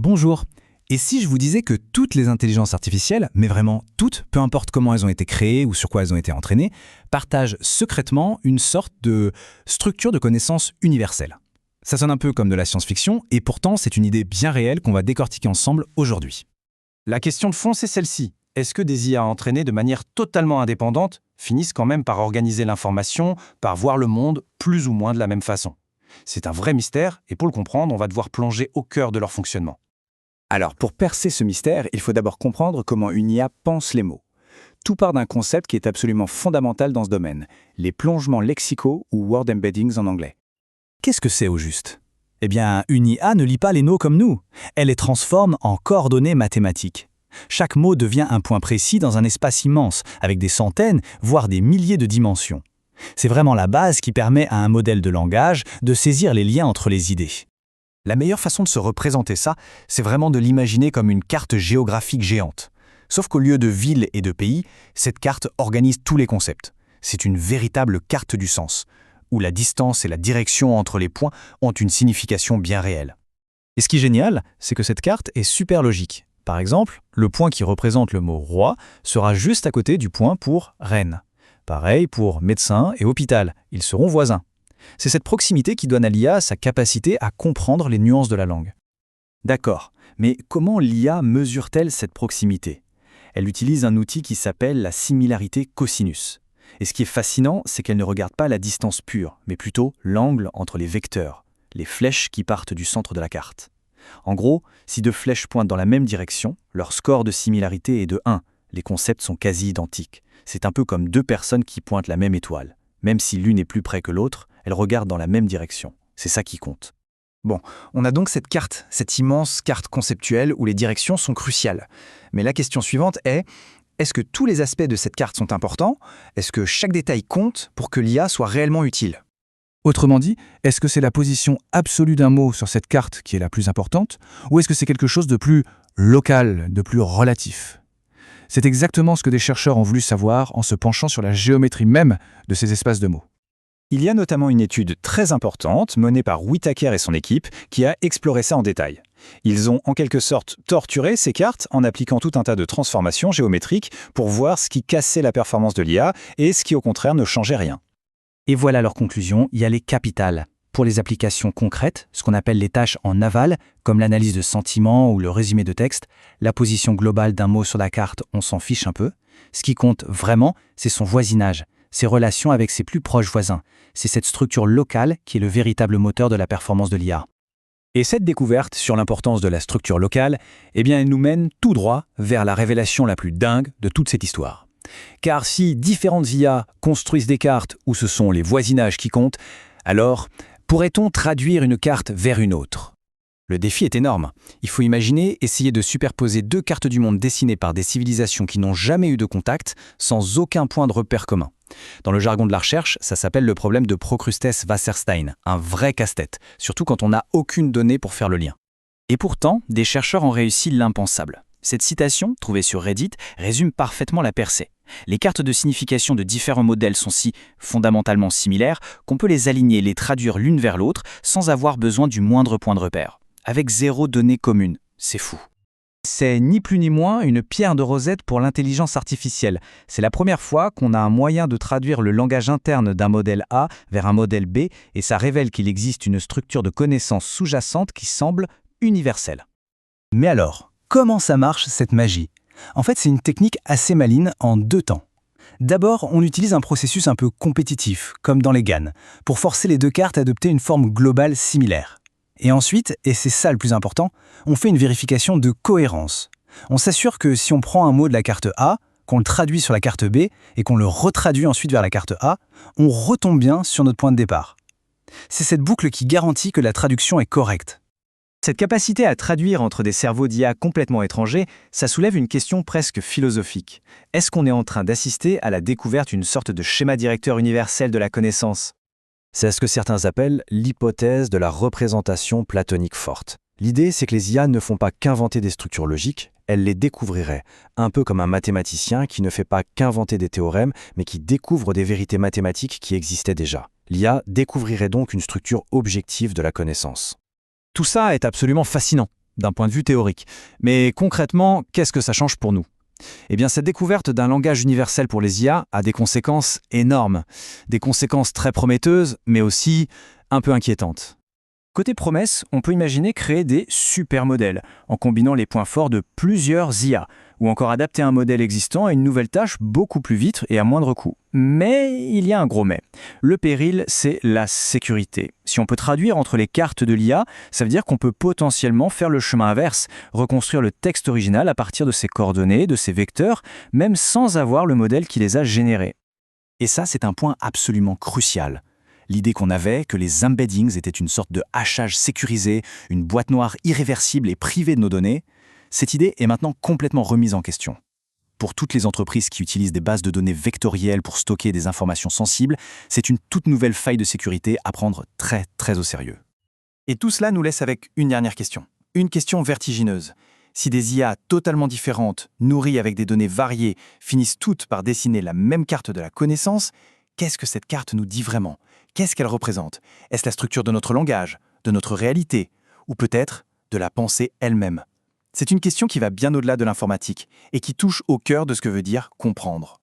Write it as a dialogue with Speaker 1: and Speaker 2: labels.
Speaker 1: Bonjour. Et si je vous disais que toutes les intelligences artificielles, mais vraiment toutes, peu importe comment elles ont été créées ou sur quoi elles ont été entraînées, partagent secrètement une sorte de structure de connaissance universelle. Ça sonne un peu comme de la science-fiction, et pourtant c'est une idée bien réelle qu'on va décortiquer ensemble aujourd'hui.
Speaker 2: La question de fond, c'est celle-ci. Est-ce que des IA entraînées de manière totalement indépendante finissent quand même par organiser l'information, par voir le monde plus ou moins de la même façon? C'est un vrai mystère, et pour le comprendre, on va devoir plonger au cœur de leur fonctionnement.
Speaker 3: Alors, pour percer ce mystère, il faut d'abord comprendre comment une IA pense les mots. Tout part d'un concept qui est absolument fondamental dans ce domaine, les plongements lexicaux ou word embeddings en anglais.
Speaker 1: Qu'est-ce que c'est au juste? Eh bien, une IA ne lit pas les mots comme nous. Elle les transforme en coordonnées mathématiques. Chaque mot devient un point précis dans un espace immense, avec des centaines, voire des milliers de dimensions. C'est vraiment la base qui permet à un modèle de langage de saisir les liens entre les idées.
Speaker 2: La meilleure façon de se représenter ça, c'est vraiment de l'imaginer comme une carte géographique géante. Sauf qu'au lieu de villes et de pays, cette carte organise tous les concepts. C'est une véritable carte du sens, où la distance et la direction entre les points ont une signification bien réelle.
Speaker 1: Et ce qui est génial, c'est que cette carte est super logique. Par exemple, le point qui représente le mot roi sera juste à côté du point pour reine. Pareil pour médecin et hôpital, ils seront voisins. C'est cette proximité qui donne à l'IA sa capacité à comprendre les nuances de la langue.
Speaker 3: D'accord, mais comment l'IA mesure-t-elle cette proximité? Elle utilise un outil qui s'appelle la similarité cosinus. Et ce qui est fascinant, c'est qu'elle ne regarde pas la distance pure, mais plutôt l'angle entre les vecteurs, les flèches qui partent du centre de la carte. En gros, si deux flèches pointent dans la même direction, leur score de similarité est de 1. Les concepts sont quasi identiques. C'est un peu comme deux personnes qui pointent la même étoile. Même si l'une est plus près que l'autre, elles regardent dans la même direction. C'est ça qui compte.
Speaker 2: Bon, on a donc cette carte, cette immense carte conceptuelle où les directions sont cruciales. Mais la question suivante est, est-ce que tous les aspects de cette carte sont importants? Est-ce que chaque détail compte pour que l'IA soit réellement utile?
Speaker 1: Autrement dit, est-ce que c'est la position absolue d'un mot sur cette carte qui est la plus importante, ou est-ce que c'est quelque chose de plus local, de plus relatif? C'est exactement ce que des chercheurs ont voulu savoir en se penchant sur la géométrie même de ces espaces de mots.
Speaker 3: Il y a notamment une étude très importante menée par Whitaker et son équipe qui a exploré ça en détail. Ils ont en quelque sorte torturé ces cartes en appliquant tout un tas de transformations géométriques pour voir ce qui cassait la performance de l'IA et ce qui au contraire ne changeait rien.
Speaker 1: Et voilà leur conclusion, il y a les capitales. Pour les applications concrètes, ce qu'on appelle les tâches en aval, comme l'analyse de sentiments ou le résumé de texte, la position globale d'un mot sur la carte, on s'en fiche un peu. Ce qui compte vraiment, c'est son voisinage, ses relations avec ses plus proches voisins. C'est cette structure locale qui est le véritable moteur de la performance de l'IA. Et cette découverte sur l'importance de la structure locale, eh bien, elle nous mène tout droit vers la révélation la plus dingue de toute cette histoire. Car si différentes IA construisent des cartes où ce sont les voisinages qui comptent, alors pourrait-on traduire une carte vers une autre? Le défi est énorme. Il faut imaginer essayer de superposer deux cartes du monde dessinées par des civilisations qui n'ont jamais eu de contact, sans aucun point de repère commun. Dans le jargon de la recherche, ça s'appelle le problème de Procrustes-Wasserstein, un vrai casse-tête, surtout quand on n'a aucune donnée pour faire le lien. Et pourtant, des chercheurs ont réussi l'impensable. Cette citation, trouvée sur Reddit, résume parfaitement la percée. Les cartes de signification de différents modèles sont si fondamentalement similaires qu'on peut les aligner et les traduire l'une vers l'autre sans avoir besoin du moindre point de repère. Avec 0 donnée commune, c'est fou. C'est ni plus ni moins une pierre de Rosette pour l'intelligence artificielle. C'est la première fois qu'on a un moyen de traduire le langage interne d'un modèle A vers un modèle B, et ça révèle qu'il existe une structure de connaissances sous-jacente qui semble universelle. Mais alors, comment ça marche cette magie? En fait, c'est une technique assez maligne en 2 temps. D'abord, on utilise un processus un peu compétitif, comme dans les GAN, pour forcer les deux cartes à adopter une forme globale similaire. Et ensuite, et c'est ça le plus important, on fait une vérification de cohérence. On s'assure que si on prend un mot de la carte A, qu'on le traduit sur la carte B et qu'on le retraduit ensuite vers la carte A, on retombe bien sur notre point de départ. C'est cette boucle qui garantit que la traduction est correcte. Cette capacité à traduire entre des cerveaux d'IA complètement étrangers, ça soulève une question presque philosophique. Est-ce qu'on est en train d'assister à la découverte d'une sorte de schéma directeur universel de la connaissance?
Speaker 2: C'est ce que certains appellent l'hypothèse de la représentation platonique forte. L'idée, c'est que les IA ne font pas qu'inventer des structures logiques, elles les découvriraient, un peu comme un mathématicien qui ne fait pas qu'inventer des théorèmes, mais qui découvre des vérités mathématiques qui existaient déjà. L'IA découvrirait donc une structure objective de la connaissance.
Speaker 1: Tout ça est absolument fascinant.
Speaker 3: d'un point de vue théorique. Mais concrètement, qu'est-ce que ça change pour nous? Eh bien, cette découverte d'un langage universel pour les IA a des conséquences énormes. Des conséquences très prometteuses, mais aussi un peu inquiétantes. Côté promesse, on peut imaginer créer des supermodèles, en combinant les points forts de plusieurs IA, ou encore adapter un modèle existant à une nouvelle tâche beaucoup plus vite et à moindre coût. Mais il y a un gros mais. Le péril, c'est la sécurité. Si on peut traduire entre les cartes de l'IA, ça veut dire qu'on peut potentiellement faire le chemin inverse, reconstruire le texte original à partir de ses coordonnées, de ses vecteurs, même sans avoir le modèle qui les a générés.
Speaker 2: Et ça, c'est un point absolument crucial. L'idée qu'on avait que les embeddings étaient une sorte de hachage sécurisé, une boîte noire irréversible et privée de nos données, cette idée est maintenant complètement remise en question. Pour toutes les entreprises qui utilisent des bases de données vectorielles pour stocker des informations sensibles, c'est une toute nouvelle faille de sécurité à prendre très très au sérieux.
Speaker 3: Et tout cela nous laisse avec une dernière question. Une question vertigineuse. Si des IA totalement différentes, nourries avec des données variées, finissent toutes par dessiner la même carte de la connaissance, qu'est-ce que cette carte nous dit vraiment ? Qu'est-ce qu'elle représente? Est-ce la structure de notre langage, de notre réalité, ou peut-être de la pensée elle-même? C'est une question qui va bien au-delà de l'informatique et qui touche au cœur de ce que veut dire comprendre.